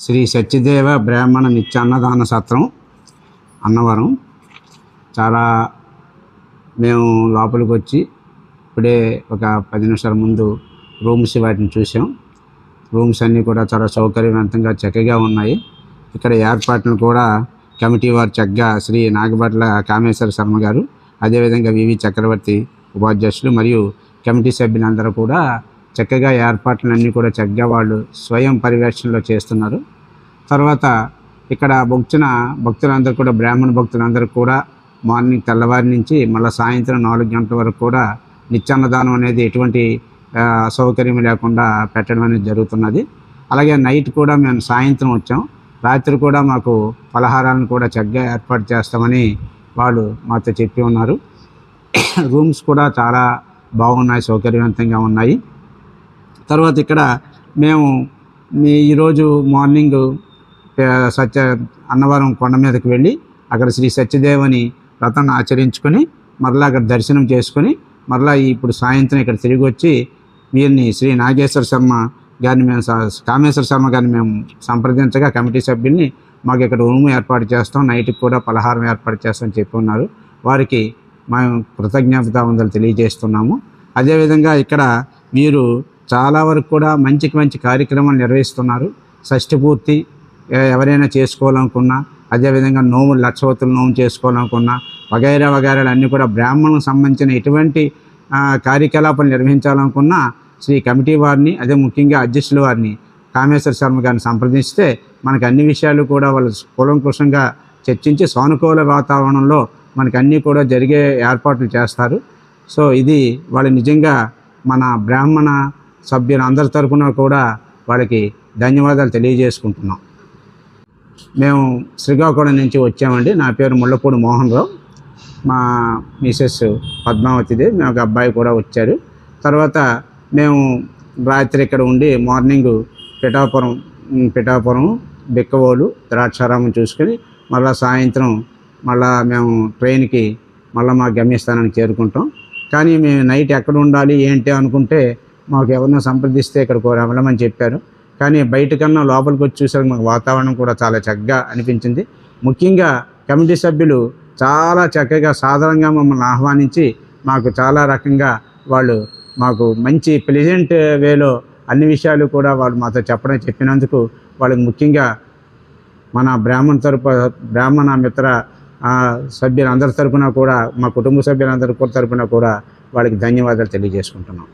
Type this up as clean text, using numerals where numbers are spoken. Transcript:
శ్రీ సత్యదేవ బ్రాహ్మణ నిత్యాన్నదాన సత్రం అన్నవరం. చాలా మేము లోపలికి వచ్చి ఇప్పుడే ఒక 10 నిమిషాల ముందు రూమ్స్ వాటిని చూసాం. రూమ్స్ అన్నీ కూడా చాలా సౌకర్యవంతంగా చక్కగా ఉన్నాయి. ఇక్కడ ఏర్పాట్లను కూడా కమిటీ వారు చక్కగా శ్రీ నాగభట్ల కామేశ్వర శర్మ గారు, అదేవిధంగా వివి చక్రవర్తి ఉపాధ్యక్షులు మరియు కమిటీ సభ్యులందరూ కూడా చక్కగా ఏర్పాట్లన్నీ కూడా చక్కగా వాళ్ళు స్వయం పర్యవేక్షణలో చేస్తున్నారు. తర్వాత ఇక్కడ వచ్చిన భక్తులందరూ కూడా బ్రాహ్మణ భక్తులందరూ కూడా మార్నింగ్ తెల్లవారి నుంచి మళ్ళీ సాయంత్రం 4 గంటల వరకు కూడా నిత్యాన్నదానం అనేది ఎటువంటి అసౌకర్యం లేకుండా పెట్టడం అనేది జరుగుతున్నది. అలాగే నైట్ కూడా మేము సాయంత్రం వచ్చాం. రాత్రి కూడా మాకు పలహారాలను కూడా చక్కగా ఏర్పాటు చేస్తామని వాళ్ళు మాతో చెప్పి ఉన్నారు. రూమ్స్ కూడా చాలా బాగున్నాయి, సౌకర్యవంతంగా ఉన్నాయి. తర్వాత ఇక్కడ మేము ఈరోజు మార్నింగ్ అన్నవరం కొండ మీదకి వెళ్ళి అక్కడ శ్రీ సత్యదేవుని వ్రతాన్ని ఆచరించుకొని మరలా అక్కడ దర్శనం చేసుకొని మరలా ఇప్పుడు సాయంత్రం ఇక్కడ తిరిగి వచ్చి వీరిని శ్రీ నాగేశ్వర శర్మ గారిని మేము కామేశ్వర శర్మ గారిని మేము సంప్రదించగా కమిటీ సభ్యుల్ని మాకు ఇక్కడ రూమ్ ఏర్పాటు చేస్తాం, నైట్కి కూడా పలహారం ఏర్పాటు చేస్తామని చెప్పి ఉన్నారు. వారికి మేము కృతజ్ఞతావందనలు తెలియజేస్తున్నాము. అదేవిధంగా ఇక్కడ వీరు చాలా వరకు కూడా మంచి కార్యక్రమాలు నిర్వహిస్తున్నారు. షష్ఠి పూర్తి ఎవరైనా చేసుకోవాలనుకున్నా, అదేవిధంగా నోములు లక్షవతులు నోము చేసుకోవాలనుకున్నా వగైరాలు అన్నీ కూడా బ్రాహ్మణులకు సంబంధించిన ఎటువంటి కార్యకలాపాలు నిర్వహించాలనుకున్నా శ్రీ కమిటీ వారిని, అదే ముఖ్యంగా అధ్యక్షుల వారిని కామేశ్వర శర్మ గారిని సంప్రదిస్తే మనకు అన్ని విషయాలు కూడా వాళ్ళు కూలంకుషంగా చర్చించి సానుకూల వాతావరణంలో మనకు అన్నీ కూడా జరిగే ఏర్పాట్లు చేస్తారు. సో ఇది వాళ్ళు నిజంగా మన బ్రాహ్మణ సభ్యులందరి తరఫున కూడా వాళ్ళకి ధన్యవాదాలు తెలియజేసుకుంటున్నాం. మేము శ్రీకాకుళం నుంచి వచ్చామండి. నా పేరు ముళ్ళపూడి మోహన్ రావు, మా మిసెస్ పద్మావతిదే, మేము ఒక అబ్బాయి కూడా వచ్చారు. తర్వాత మేము రాత్రి ఇక్కడ ఉండి మార్నింగ్ పిఠాపురం బిక్కవోలు ద్రాక్షారామం చూసుకొని మళ్ళీ సాయంత్రం మళ్ళీ మేము ట్రైన్కి మళ్ళీ మా గమ్యస్థానానికి చేరుకుంటాం. కానీ మేము నైట్ ఎక్కడ ఉండాలి ఏంటి అనుకుంటే మాకు ఎవరినో సంప్రదిస్తే ఇక్కడికి వెళ్ళమని చెప్పారు. కానీ బయటకన్నా లోపలికి వచ్చి చూసరికి మాకు వాతావరణం కూడా చాలా చక్కగా అనిపించింది. ముఖ్యంగా కమిటీ సభ్యులు చాలా చక్కగా సాధారణంగా మమ్మల్ని ఆహ్వానించి మాకు చాలా రకంగా వాళ్ళు మాకు మంచి ప్లెజెంట్ వేలో అన్ని విషయాలు కూడా వాళ్ళు మాతో చెప్పినందుకు వాళ్ళకి ముఖ్యంగా మన బ్రాహ్మణ మిత్ర సభ్యులందరి తరపున కూడా, మా కుటుంబ సభ్యులందరి తరపున కూడా వాళ్ళకి ధన్యవాదాలు తెలియజేసుకుంటున్నాం.